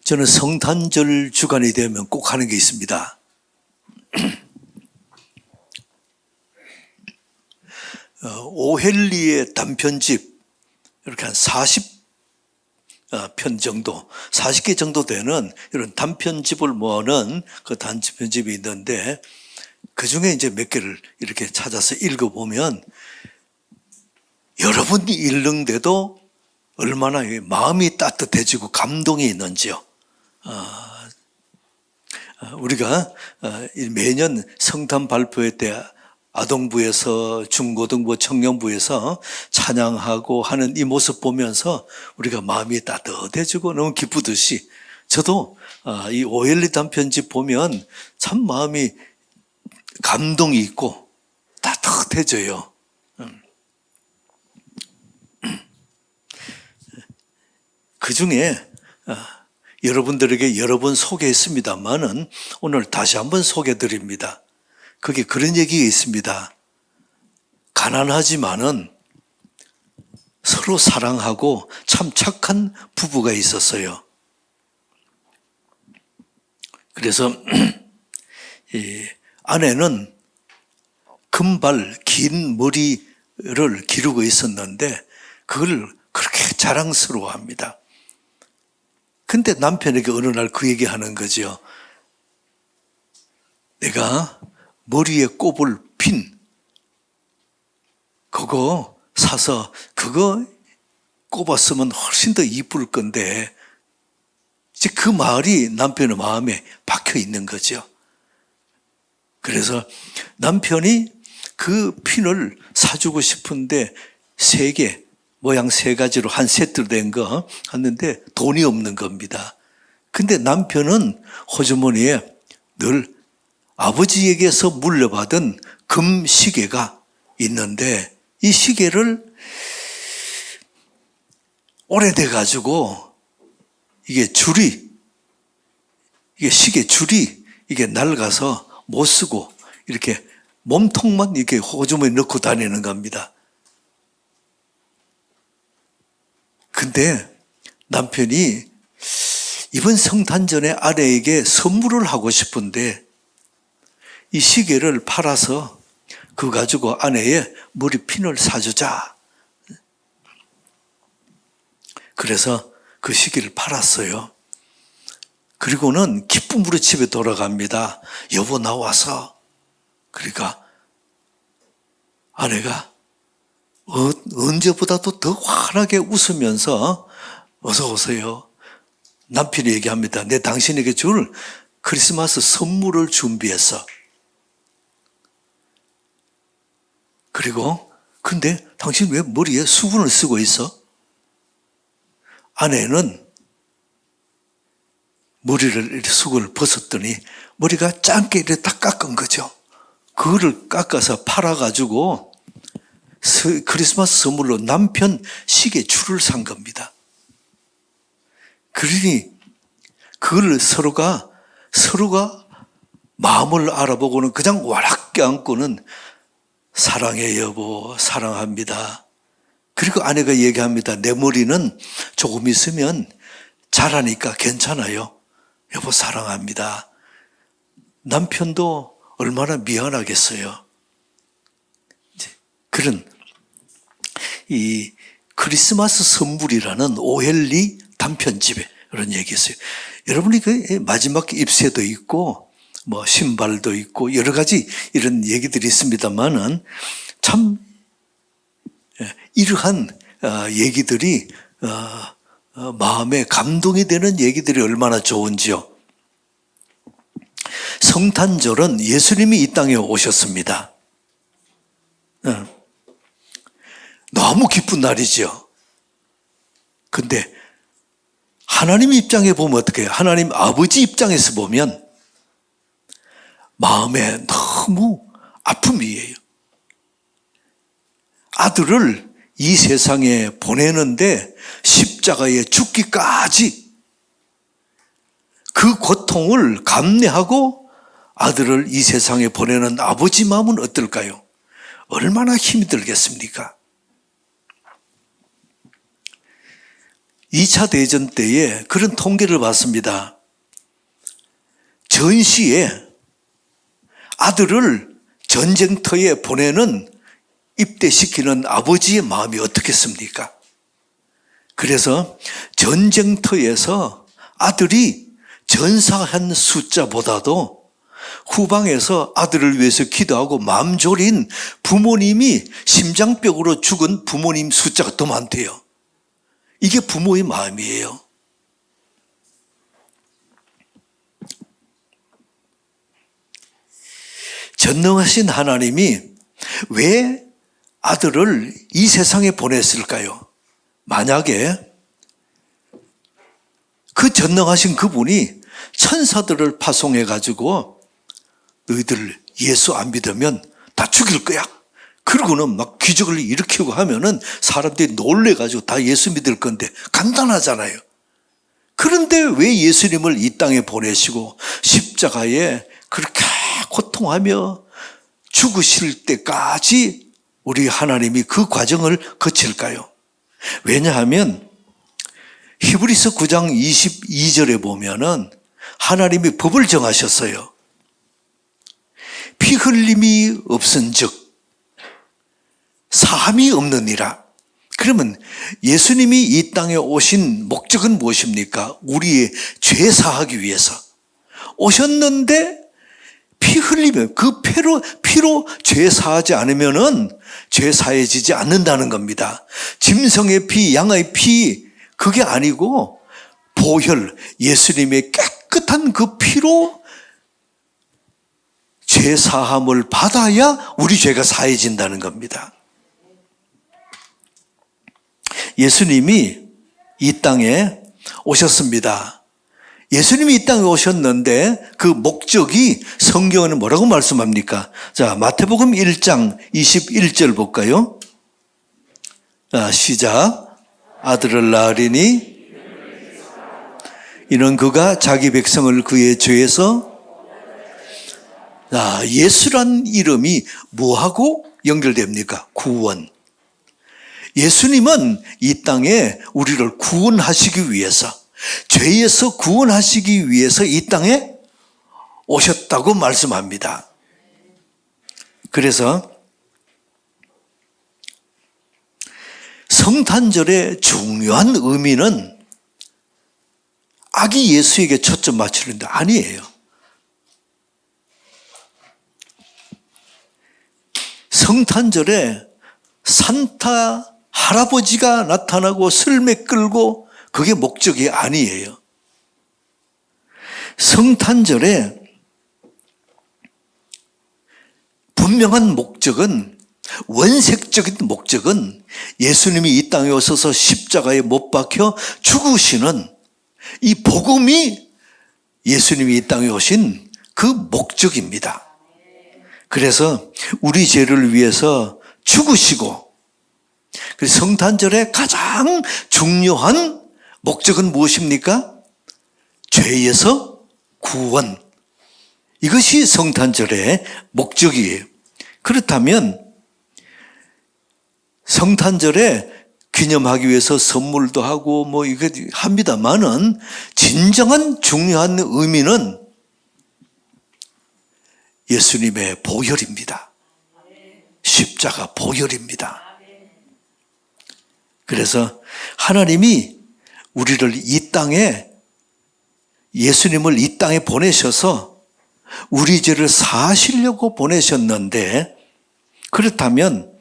저는 성탄절 주간이 되면 꼭 하는 게 있습니다. 오헬리의 단편집 이렇게 한 40편 정도, 40개 정도 되는 이런 단편집을 모으는 그 단편집이 있는데 그 중에 이제 몇 개를 이렇게 찾아서 읽어보면 여러분이 읽는데도 얼마나 마음이 따뜻해지고 감동이 있는지요. 우리가 매년 성탄 발표회 때 아동부에서 중고등부 청년부에서 찬양하고 하는 이 모습 보면서 우리가 마음이 따뜻해지고 너무 기쁘듯이 저도 이 오헬리 단편집 보면 참 마음이 감동이 있고 따뜻해져요. 그 중에 여러분들에게 여러 번 소개했습니다만은 오늘 다시 한번 소개드립니다. 그게 그런 얘기가 있습니다. 가난하지만은 서로 사랑하고 참 착한 부부가 있었어요. 그래서 이 아내는 금발 긴 머리를 기르고 있었는데 그걸 그렇게 자랑스러워합니다. 근데 남편에게 어느 날 그 얘기하는 거죠. 내가 머리에 꼽을 핀 그거 사서 그거 꼽았으면 훨씬 더 이쁠 건데 이제 그 말이 남편의 마음에 박혀 있는 거죠. 그래서 남편이 그 핀을 사주고 싶은데 3개 모양 3가지로 한 세트 된 거 했는데 돈이 없는 겁니다. 근데 남편은 호주머니에 늘 아버지에게서 물려받은 금 시계가 있는데 이 시계를 오래돼 가지고 이게 시계 줄이 이게 낡아서 못 쓰고 이렇게 몸통만 이렇게 호주머니에 넣고 다니는 겁니다. 근데 남편이 이번 성탄절에 아내에게 선물을 하고 싶은데 이 시계를 팔아서 그거 가지고 아내의 머리핀을 사주자. 그래서 그 시계를 팔았어요. 그리고는 기쁨으로 집에 돌아갑니다. 여보 나와서. 그러니까 아내가 언제보다도 더 환하게 웃으면서 어서 오세요. 남편이 얘기합니다. 내 당신에게 줄 크리스마스 선물을 준비했어. 그리고 근데 당신 왜 머리에 수건을 쓰고 있어? 아내는 머리를 수건을 벗었더니 머리가 짧게 이렇게 딱 깎은 거죠. 그거를 깎아서 팔아가지고 크리스마스 선물로 남편 시계 줄을 산 겁니다. 그러니 그걸 서로가 마음을 알아보고는 그냥 와락 껴안고는 사랑해 여보 사랑합니다. 그리고 아내가 얘기합니다. 내 머리는 조금 있으면 자라니까 괜찮아요. 여보 사랑합니다. 남편도 얼마나 미안하겠어요. 그런 이 크리스마스 선물이라는 오헬리 단편집에 그런 얘기 있어요. 여러분이 그 마지막 잎새도 있고 뭐 신발도 있고 여러 가지 이런 얘기들이 있습니다만은 참 이러한 얘기들이 마음에 감동이 되는 얘기들이 얼마나 좋은지요. 성탄절은 예수님이 이 땅에 오셨습니다. 너무 기쁜 날이죠. 근데 하나님 입장에 보면 어떻게 해요? 하나님 아버지 입장에서 보면 마음에 너무 아픔이에요. 아들을 이 세상에 보내는데 십자가에 죽기까지 그 고통을 감내하고 아들을 이 세상에 보내는 아버지 마음은 어떨까요? 얼마나 힘이 들겠습니까? 2차 대전 때에 그런 통계를 봤습니다. 전시에 아들을 전쟁터에 보내는, 입대시키는 아버지의 마음이 어떻겠습니까? 그래서 전쟁터에서 아들이 전사한 숫자보다도 후방에서 아들을 위해서 기도하고 마음 졸인 부모님이, 심장병으로 죽은 부모님 숫자가 더 많대요. 이게 부모의 마음이에요. 전능하신 하나님이 왜 아들을 이 세상에 보냈을까요? 만약에 그 전능하신 그분이 천사들을 파송해가지고 너희들 예수 안 믿으면 다 죽일 거야. 그러고는 막 기적을 일으키고 하면은 사람들이 놀래가지고 다 예수 믿을 건데 간단하잖아요. 그런데 왜 예수님을 이 땅에 보내시고 십자가에 그렇게 고통하며 죽으실 때까지 우리 하나님이 그 과정을 거칠까요? 왜냐하면 히브리서 9장 22절에 보면은 하나님이 법을 정하셨어요. 피 흘림이 없은즉 사함이 없느니라. 그러면 예수님이 이 땅에 오신 목적은 무엇입니까? 우리의 죄 사하기 위해서 오셨는데, 피 흘리면 그 피로 죄 사하지 않으면은 죄 사해지지 않는다는 겁니다. 짐승의 피, 양의 피, 그게 아니고 보혈, 예수님의 깨끗한 그 피로 죄 사함을 받아야 우리 죄가 사해진다는 겁니다. 예수님이 이 땅에 오셨습니다. 예수님이 이 땅에 오셨는데 그 목적이 성경에는 뭐라고 말씀합니까? 자, 마태복음 1장 21절 볼까요? 자, 시작. 아들을 낳으리니 이는 그가 자기 백성을 그의 죄에서. 자, 예수란 이름이 뭐하고 연결됩니까? 구원. 예수님은 이 땅에 우리를 구원하시기 위해서, 죄에서 구원하시기 위해서 이 땅에 오셨다고 말씀합니다. 그래서 성탄절의 중요한 의미는 아기 예수에게 초점 맞추는 데 아니에요. 성탄절에 산타 할아버지가 나타나고 슬매 끌고 그게 목적이 아니에요. 성탄절에 분명한 목적은, 원색적인 목적은 예수님이 이 땅에 오셔서 십자가에 못 박혀 죽으시는 이 복음이 예수님이 이 땅에 오신 그 목적입니다. 그래서 우리 죄를 위해서 죽으시고, 성탄절의 가장 중요한 목적은 무엇입니까? 죄에서 구원. 이것이 성탄절의 목적이에요. 그렇다면 성탄절에 기념하기 위해서 선물도 하고 뭐 이거 합니다만은 진정한 중요한 의미는 예수님의 보혈입니다. 십자가 보혈입니다. 그래서 하나님이 우리를 이 땅에, 예수님을 이 땅에 보내셔서 우리 죄를 사하시려고 보내셨는데, 그렇다면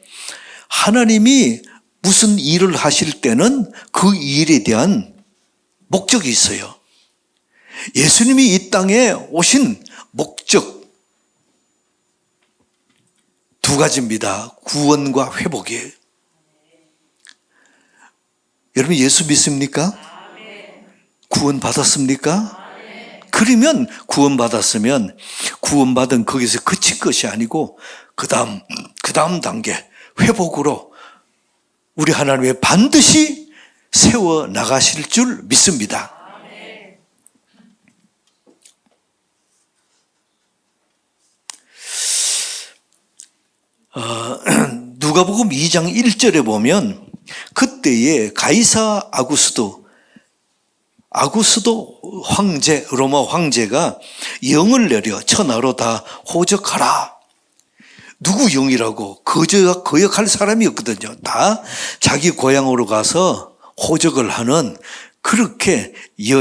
하나님이 무슨 일을 하실 때는 그 일에 대한 목적이 있어요. 예수님이 이 땅에 오신 목적 두 가지입니다. 구원과 회복이에요. 여러분 예수 믿습니까? 구원 받았습니까? 그러면 구원받았으면 구원받은 거기서 그칠 것이 아니고 그 다음 단계 회복으로 우리 하나님의 반드시 세워 나가실 줄 믿습니다. 누가복음 2장 1절에 보면 그때에 가이사 아구스도 아구스도 황제, 로마 황제가 영을 내려 천하로 다 호적하라. 누구 영이라고? 거역할 사람이 없거든요. 다 자기 고향으로 가서 호적을 하는, 그렇게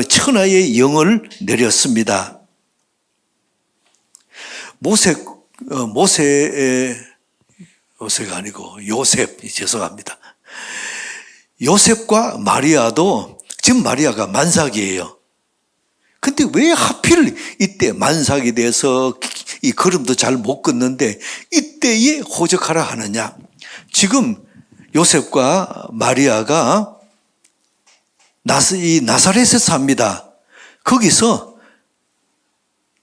천하의 영을 내렸습니다. 모세가 아니고 요셉, 죄송합니다. 요셉과 마리아도, 지금 마리아가 만삭이에요. 근데 왜 하필 이때 만삭이 돼서 이 걸음도 잘 못 걷는데 이때에 호적하라 하느냐? 지금 요셉과 마리아가 이 나사렛에 삽니다. 거기서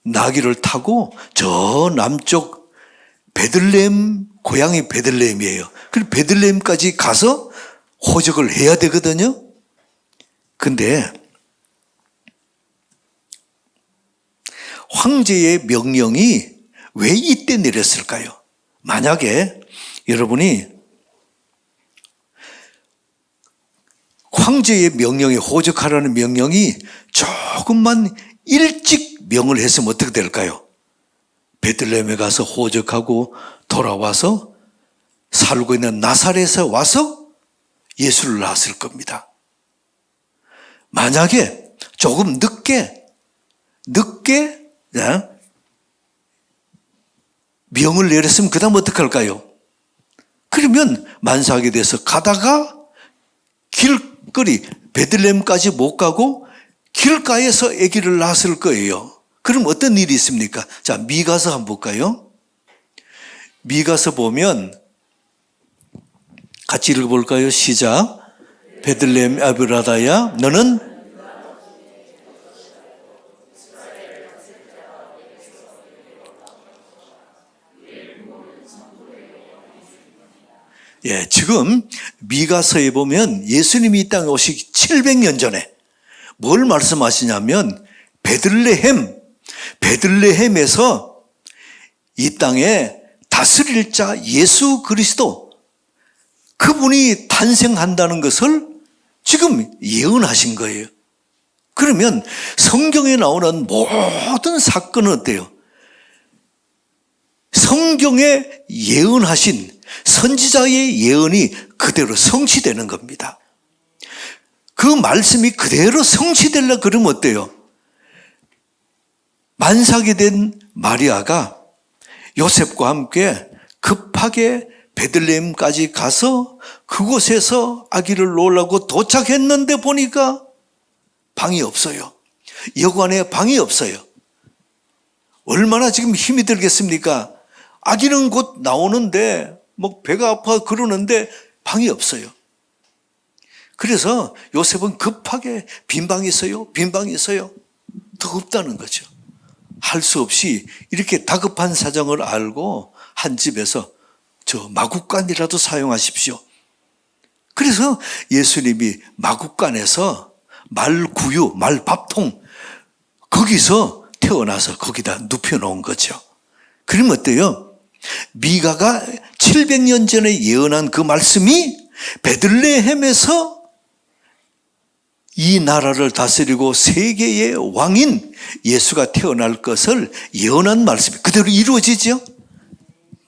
나귀를 타고 저 남쪽 베들레헴, 고향이 베들레헴이에요. 그리고 베들레헴까지 가서 호적을 해야 되거든요. 근데 황제의 명령이 왜 이때 내렸을까요? 만약에 여러분이 황제의 명령에 호적하라는 명령이 조금만 일찍 명을 했으면 어떻게 될까요? 베들레헴에 가서 호적하고 돌아와서 살고 있는 나사렛에 와서 예수를 낳았을 겁니다. 만약에 조금 늦게 명을 내렸으면 그 다음 어떻게 할까요? 그러면 만삭이 돼서 가다가 길거리 베들레헴까지 못 가고 길가에서 아기를 낳았을 거예요. 그럼 어떤 일이 있습니까? 자, 미가서 한번 볼까요? 미가서 보면 같이 읽어볼까요? 시작. 베들레헴 에브라다야, 너는 지금 미가서에 보면 예수님이 이 땅에 오시기 700년 전에 뭘 말씀하시냐면 베들레헴에서 이 땅에 다스릴 자 예수 그리스도, 그분이 탄생한다는 것을 지금 예언하신 거예요. 그러면 성경에 나오는 모든 사건은 어때요? 성경에 예언하신 선지자의 예언이 그대로 성취되는 겁니다. 그 말씀이 그대로 성취되려 그러면 어때요? 만삭이 된 마리아가 요셉과 함께 급하게 베들레헴까지 가서 그곳에서 아기를 놓으려고 도착했는데 보니까 방이 없어요. 여관에 방이 없어요. 얼마나 지금 힘이 들겠습니까? 아기는 곧 나오는데 배가 아파 그러는데 방이 없어요. 그래서 요셉은 급하게 빈 방이 있어요. 더 없다는 거죠. 할 수 없이 이렇게 다급한 사정을 알고 한 집에서 저 마구간이라도 사용하십시오. 그래서 예수님이 마구간에서 말구유, 말밥통, 거기서 태어나서 거기다 눕혀놓은 거죠. 그러면 어때요? 미가가 700년 전에 예언한 그 말씀이 베들레헴에서 이 나라를 다스리고 세계의 왕인 예수가 태어날 것을 예언한 말씀이 그대로 이루어지죠.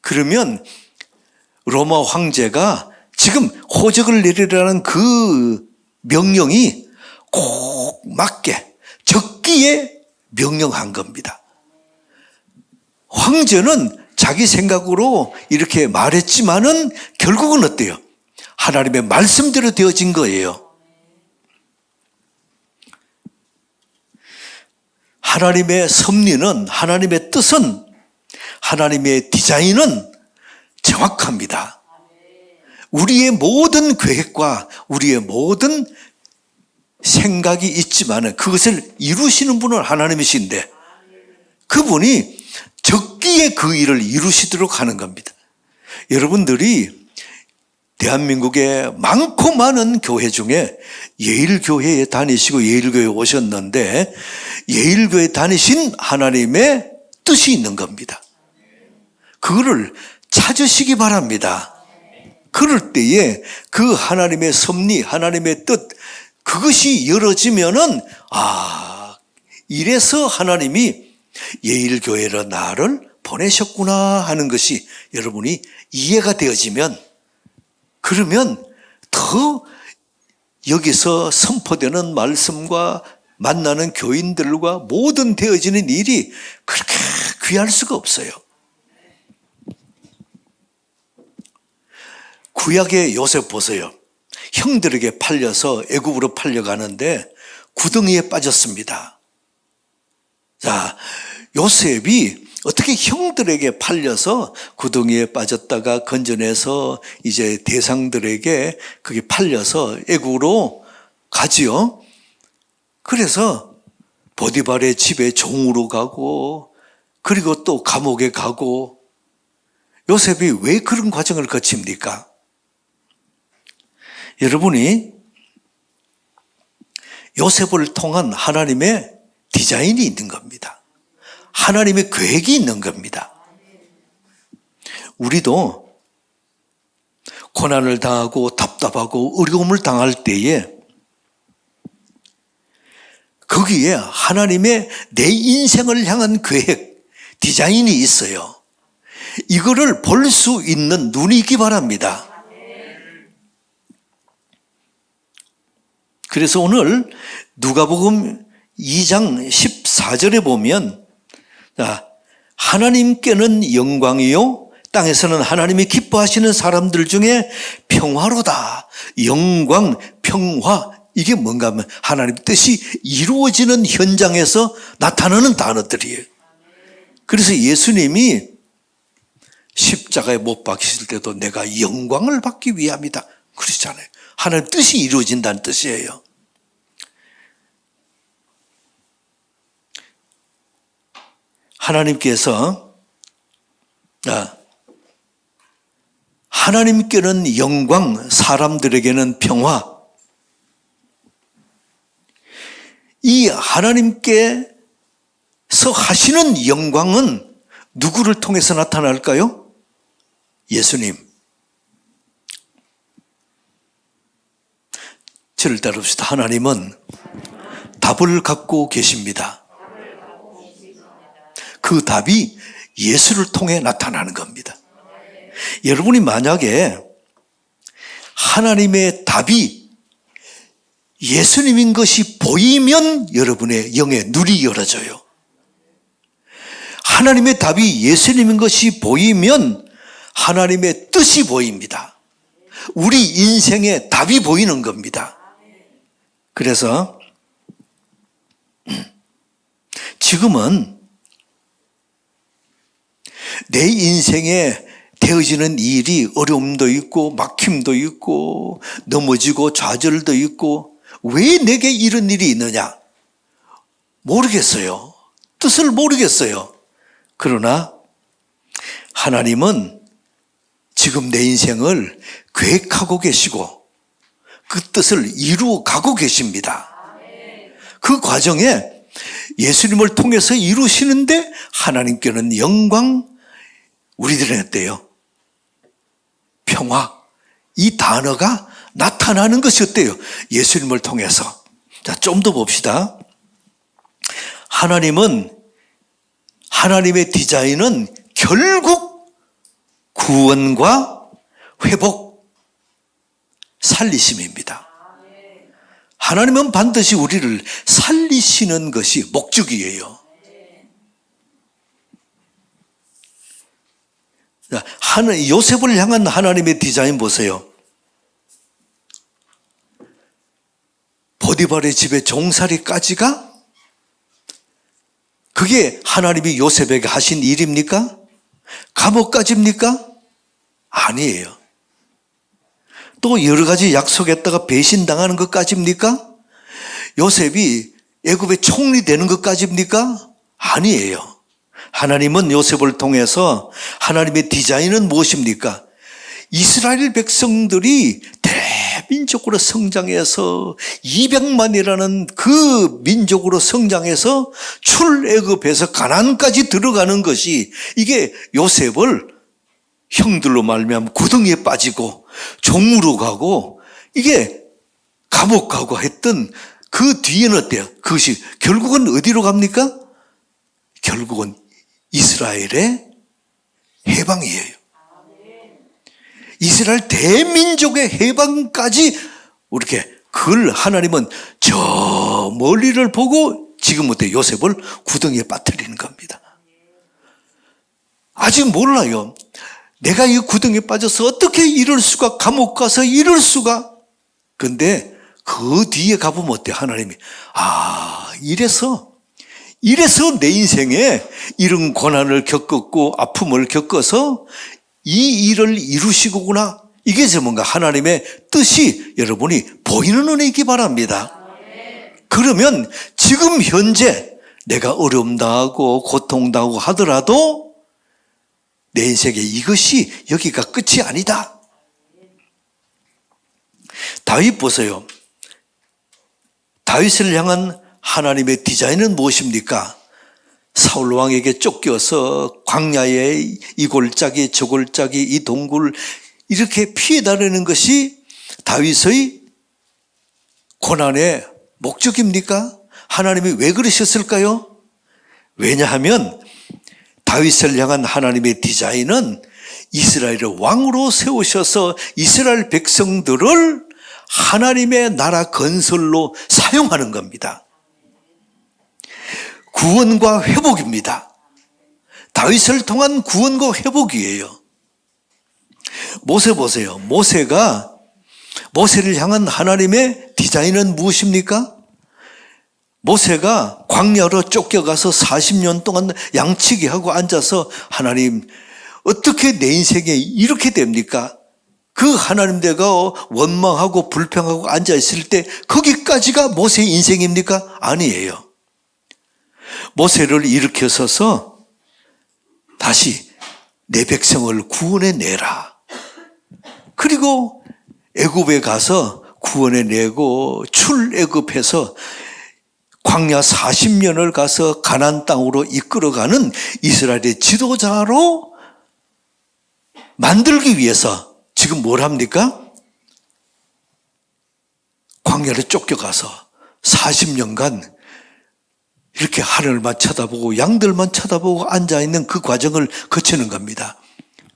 그러면 로마 황제가 지금 호적을 내리라는 그 명령이 꼭 맞게 적기에 명령한 겁니다. 황제는 자기 생각으로 이렇게 말했지만은 결국은 어때요? 하나님의 말씀대로 되어진 거예요. 하나님의 섭리는, 하나님의 뜻은, 하나님의 디자인은 정확합니다. 우리의 모든 계획과 우리의 모든 생각이 있지만 그것을 이루시는 분은 하나님이신데 그분이 적기에 그 일을 이루시도록 하는 겁니다. 여러분들이 대한민국의 많고 많은 교회 중에 예일교회에 다니시고 예일교회에 오셨는데 예일교회에 다니신 하나님의 뜻이 있는 겁니다. 그거를 찾으시기 바랍니다. 그럴 때에 그 하나님의 섭리, 하나님의 뜻, 그것이 열어지면은 이래서 하나님이 예일교회로 나를 보내셨구나 하는 것이 여러분이 이해가 되어지면, 그러면 더 여기서 선포되는 말씀과 만나는 교인들과 모든 되어지는 일이 그렇게 귀할 수가 없어요. 구약의 요셉 보세요. 형들에게 팔려서 애굽으로 팔려가는데 구덩이에 빠졌습니다. 자, 요셉이 어떻게 형들에게 팔려서 구덩이에 빠졌다가 건져내서 이제 대상들에게 그게 팔려서 애굽으로 가지요. 그래서 보디발의 집에 종으로 가고, 그리고 또 감옥에 가고. 요셉이 왜 그런 과정을 거칩니까? 여러분이 요셉을 통한 하나님의 디자인이 있는 겁니다. 하나님의 계획이 있는 겁니다. 우리도 고난을 당하고 답답하고 어려움을 당할 때에 거기에 하나님의 내 인생을 향한 계획, 디자인이 있어요. 이거를 볼 수 있는 눈이 있기 바랍니다. 그래서 오늘 누가복음 2장 14절에 보면, 하나님께는 영광이요 땅에서는 하나님이 기뻐하시는 사람들 중에 평화로다. 영광, 평화, 이게 뭔가 하면 하나님 뜻이 이루어지는 현장에서 나타나는 단어들이에요. 그래서 예수님이 십자가에 못 박히실 때도 내가 영광을 받기 위함이다 그러시잖아요. 하나님 뜻이 이루어진다는 뜻이에요. 하나님께는 영광, 사람들에게는 평화. 이 하나님께서 하시는 영광은 누구를 통해서 나타날까요? 예수님. 저를 따릅시다. 하나님은 답을 갖고 계십니다. 그 답이 예수를 통해 나타나는 겁니다. 여러분이 만약에 하나님의 답이 예수님인 것이 보이면 여러분의 영의 눈이 열어져요. 하나님의 답이 예수님인 것이 보이면 하나님의 뜻이 보입니다. 우리 인생의 답이 보이는 겁니다. 그래서 지금은 내 인생에 되어지는 일이 어려움도 있고 막힘도 있고 넘어지고 좌절도 있고, 왜 내게 이런 일이 있느냐? 모르겠어요. 뜻을 모르겠어요. 그러나 하나님은 지금 내 인생을 계획하고 계시고 그 뜻을 이루어 가고 계십니다. 그 과정에 예수님을 통해서 이루시는데 하나님께는 영광, 우리들은 어때요? 평화. 이 단어가 나타나는 것이 어때요? 예수님을 통해서. 자, 좀 더 봅시다. 하나님의 디자인은 결국 구원과 회복, 살리심입니다. 하나님은 반드시 우리를 살리시는 것이 목적이에요. 요셉을 향한 하나님의 디자인 보세요. 보디발의 집에 종살이까지가 그게 하나님이 요셉에게 하신 일입니까? 감옥까지입니까? 아니에요. 또 여러 가지 약속했다가 배신당하는 것까지입니까? 요셉이 애굽의 총리 되는 것까지입니까? 아니에요. 하나님은 요셉을 통해서 하나님의 디자인은 무엇입니까? 이스라엘 백성들이 대민족으로 성장해서 200만이라는 그 민족으로 성장해서 출애굽해서 가나안까지 들어가는 것이, 이게 요셉을 형들로 말미암아 구덩이에 빠지고 종으로 가고, 이게 감옥 가고 했던 그 뒤에는 어때요? 그것이 결국은 어디로 갑니까? 결국은 이스라엘의 해방이에요. 이스라엘 대민족의 해방까지 이렇게 그걸 하나님은 저 멀리를 보고 지금부터 요셉을 구덩이에 빠뜨리는 겁니다. 아직 몰라요. 내가 이 구덩이에 빠져서 어떻게 이럴 수가, 감옥 가서 이럴 수가. 그런데 그 뒤에 가보면 어때요? 하나님이 이래서 내 인생에 이런 고난을 겪었고 아픔을 겪어서 이 일을 이루시고구나. 이게 뭔가 하나님의 뜻이 여러분이 보이는 은혜 있기 바랍니다. 그러면 지금 현재 내가 어려움 당하고 고통 당하고 하더라도 내 인생에 이것이 여기가 끝이 아니다. 다윗 보세요. 다윗을 향한 하나님의 디자인은 무엇입니까? 사울 왕에게 쫓겨서 광야에 이 골짜기 저 골짜기 이 동굴 이렇게 피해 다니는 것이 다윗의 고난의 목적입니까? 하나님이 왜 그러셨을까요? 왜냐하면 다윗을 향한 하나님의 디자인은 이스라엘을 왕으로 세우셔서 이스라엘 백성들을 하나님의 나라 건설로 사용하는 겁니다. 구원과 회복입니다. 다윗을 통한 구원과 회복이에요. 모세 보세요. 모세를 향한 하나님의 디자인은 무엇입니까? 모세가 광야로 쫓겨가서 40년 동안 양치기 하고 앉아서 하나님 어떻게 내 인생에 이렇게 됩니까? 그 하나님 내가 원망하고 불평하고 앉아있을 때 거기까지가 모세의 인생입니까? 아니에요. 모세를 일으켜서서 다시 내 백성을 구원해내라. 그리고 애굽에 가서 구원해내고 출애굽해서 광야 40년을 가서 가나안 땅으로 이끌어가는 이스라엘의 지도자로 만들기 위해서 지금 뭘 합니까? 광야를 쫓겨가서 40년간 이렇게 하늘만 쳐다보고 양들만 쳐다보고 앉아있는 그 과정을 거치는 겁니다.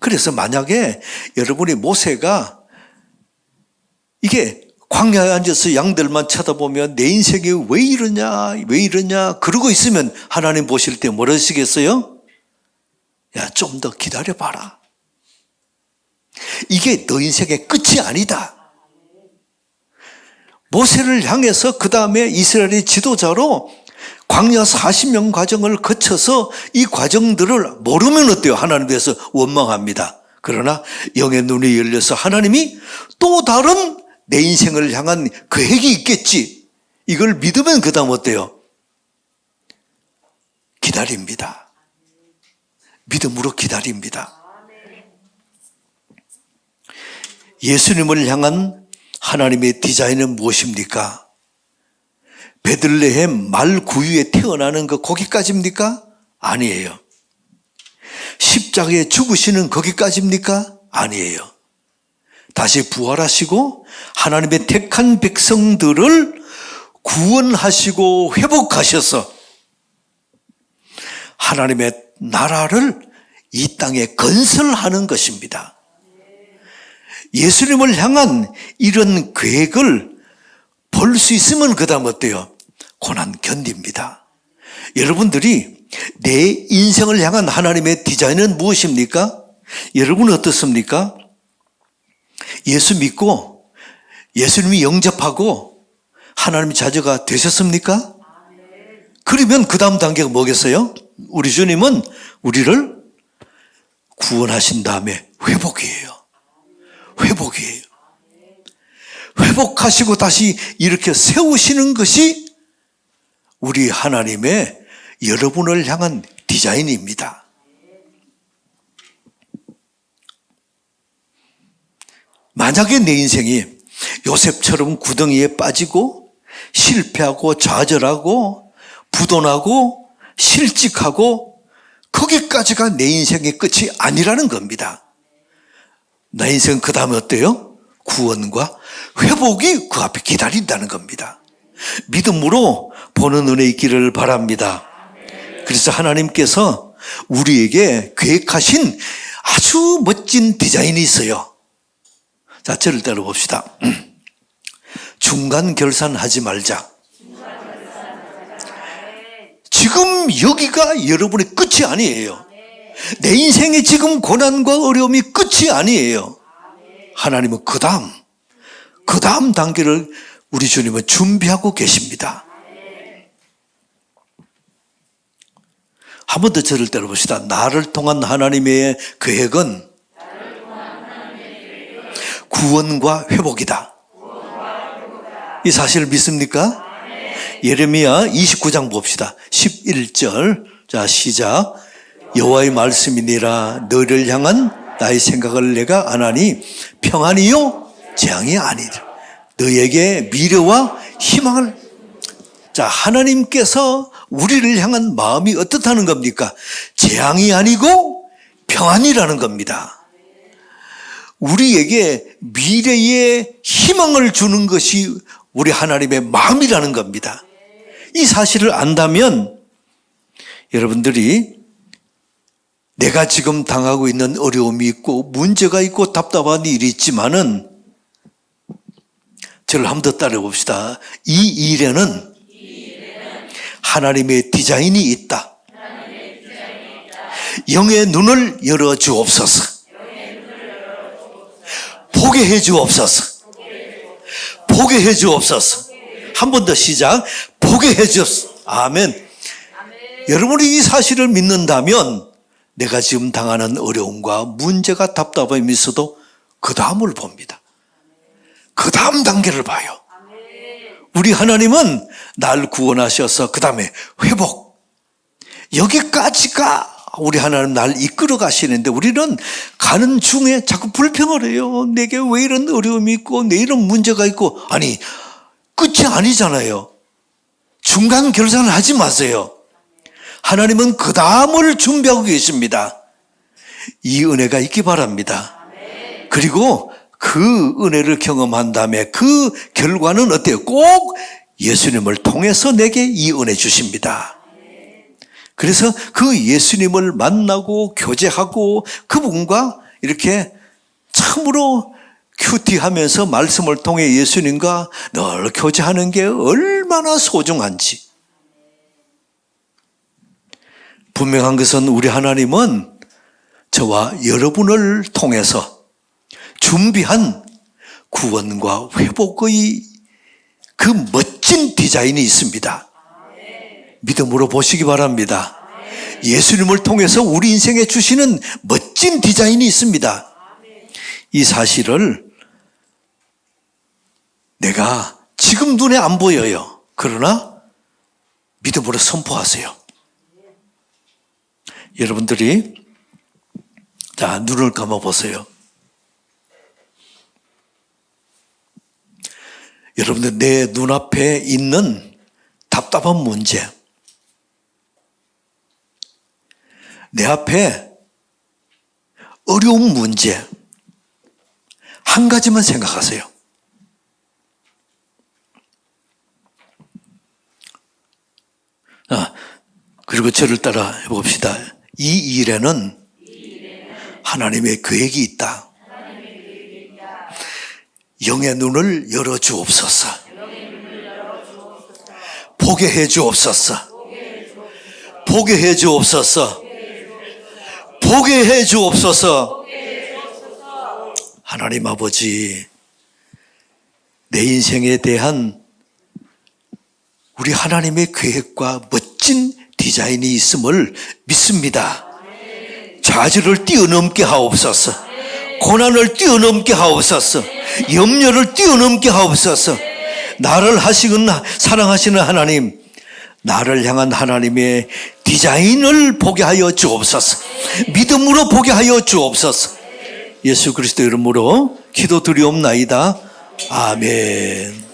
그래서 만약에 여러분이 모세가 이게 광야에 앉아서 양들만 쳐다보면 내 인생이 왜 이러냐 그러고 있으면 하나님 보실 때 뭐라 하시겠어요? 야, 좀 더 기다려봐라. 이게 너 인생의 끝이 아니다. 모세를 향해서 그 다음에 이스라엘의 지도자로 광야 40년 과정을 거쳐서 이 과정들을 모르면 어때요? 하나님께서 원망합니다. 그러나 영의 눈이 열려서 하나님이 또 다른 내 인생을 향한 계획이 있겠지. 이걸 믿으면 그 다음 어때요? 기다립니다. 믿음으로 기다립니다. 예수님을 향한 하나님의 디자인은 무엇입니까? 베들레헴 말 구유에 태어나는 그 거기까지입니까? 아니에요. 십자가에 죽으시는 거기까지입니까? 아니에요. 다시 부활하시고 하나님의 택한 백성들을 구원하시고 회복하셔서 하나님의 나라를 이 땅에 건설하는 것입니다. 예수님을 향한 이런 계획을 볼 수 있으면 그 다음 어때요? 고난 견딥니다. 여러분들이 내 인생을 향한 하나님의 디자인은 무엇입니까? 여러분은 어떻습니까? 예수 믿고 예수님이 영접하고 하나님 자녀가 되셨습니까? 그러면 그 다음 단계가 뭐겠어요? 우리 주님은 우리를 구원하신 다음에 회복이에요. 회복이에요. 회복하시고 다시 이렇게 세우시는 것이 우리 하나님의 여러분을 향한 디자인입니다. 만약에 내 인생이 요셉처럼 구덩이에 빠지고 실패하고 좌절하고 부도나고 실직하고 거기까지가 내 인생의 끝이 아니라는 겁니다. 내 인생은 그 다음에 어때요? 구원과 회복이 그 앞에 기다린다는 겁니다. 믿음으로 보는 은혜 있기를 바랍니다. 그래서 하나님께서 우리에게 계획하신 아주 멋진 디자인이 있어요. 자, 저를 따라 봅시다. 중간 결산하지 말자. 지금 여기가 여러분의 끝이 아니에요. 내 인생의 지금 고난과 어려움이 끝이 아니에요. 하나님은 그 다음 단계를 우리 주님은 준비하고 계십니다. 한 번 더 저를 따라봅시다. 나를 통한 하나님의 계획은 구원과 회복이다. 이 사실을 믿습니까? 예레미야 29장 봅시다. 11절. 자, 시작. 여호와의 말씀이니라. 너를 향한 나의 생각을 내가 안 하니 평안이요 재앙이 아니라 너에게 미래와 희망을. 자, 하나님께서 우리를 향한 마음이 어떻다는 겁니까? 재앙이 아니고 평안이라는 겁니다. 우리에게 미래의 희망을 주는 것이 우리 하나님의 마음이라는 겁니다. 이 사실을 안다면 여러분들이 내가 지금 당하고 있는 어려움이 있고 문제가 있고 답답한 일이 있지만은 저를 한 번 더 따라 봅시다. 이 일에는 하나님의 디자인이 있다. 영의 눈을 열어 주옵소서. 보게 해 주옵소서. 보게 해 주옵소서. 한 번 더 시작. 보게 해 주옵소서. 아멘. 여러분이 이 사실을 믿는다면 내가 지금 당하는 어려움과 문제가 답답함이 있어도 그 다음을 봅니다. 그 다음 단계를 봐요. 우리 하나님은 날 구원하셔서 그 다음에 회복. 여기까지가 우리 하나님 날 이끌어 가시는데 우리는 가는 중에 자꾸 불평을 해요. 내게 왜 이런 어려움이 있고 내 이런 문제가 있고. 아니, 끝이 아니잖아요. 중간 결산을 하지 마세요. 하나님은 그 다음을 준비하고 계십니다. 이 은혜가 있기 바랍니다. 그리고 그 은혜를 경험한 다음에 그 결과는 어때요? 꼭 예수님을 통해서 내게 이 은혜 주십니다. 그래서 그 예수님을 만나고 교제하고 그분과 이렇게 참으로 큐티하면서 말씀을 통해 예수님과 늘 교제하는 게 얼마나 소중한지. 분명한 것은 우리 하나님은 저와 여러분을 통해서 준비한 구원과 회복의 그 멋진 디자인이 있습니다. 믿음으로 보시기 바랍니다. 예수님을 통해서 우리 인생에 주시는 멋진 디자인이 있습니다. 이 사실을 내가 지금 눈에 안 보여요. 그러나 믿음으로 선포하세요. 여러분들이 자, 눈을 감아보세요. 여러분들 내 눈앞에 있는 답답한 문제, 내 앞에 어려운 문제 한 가지만 생각하세요. 그리고 저를 따라 해봅시다. 이 일에는 하나님의 계획이 있다. 영의 눈을 열어 주옵소서. 보게 해 주옵소서. 보게 해 주옵소서. 보게 해 주옵소서. 하나님 아버지, 내 인생에 대한 우리 하나님의 계획과 멋진 디자인이 있음을 믿습니다. 좌절을 뛰어넘게 하옵소서. 고난을 뛰어넘게 하옵소서. 염려를 뛰어넘게 하옵소서. 나를 사랑하시는 하나님, 나를 향한 하나님의 디자인을 보게 하여 주옵소서. 믿음으로 보게 하여 주옵소서. 예수 그리스도 이름으로 기도드리옵나이다. 아멘.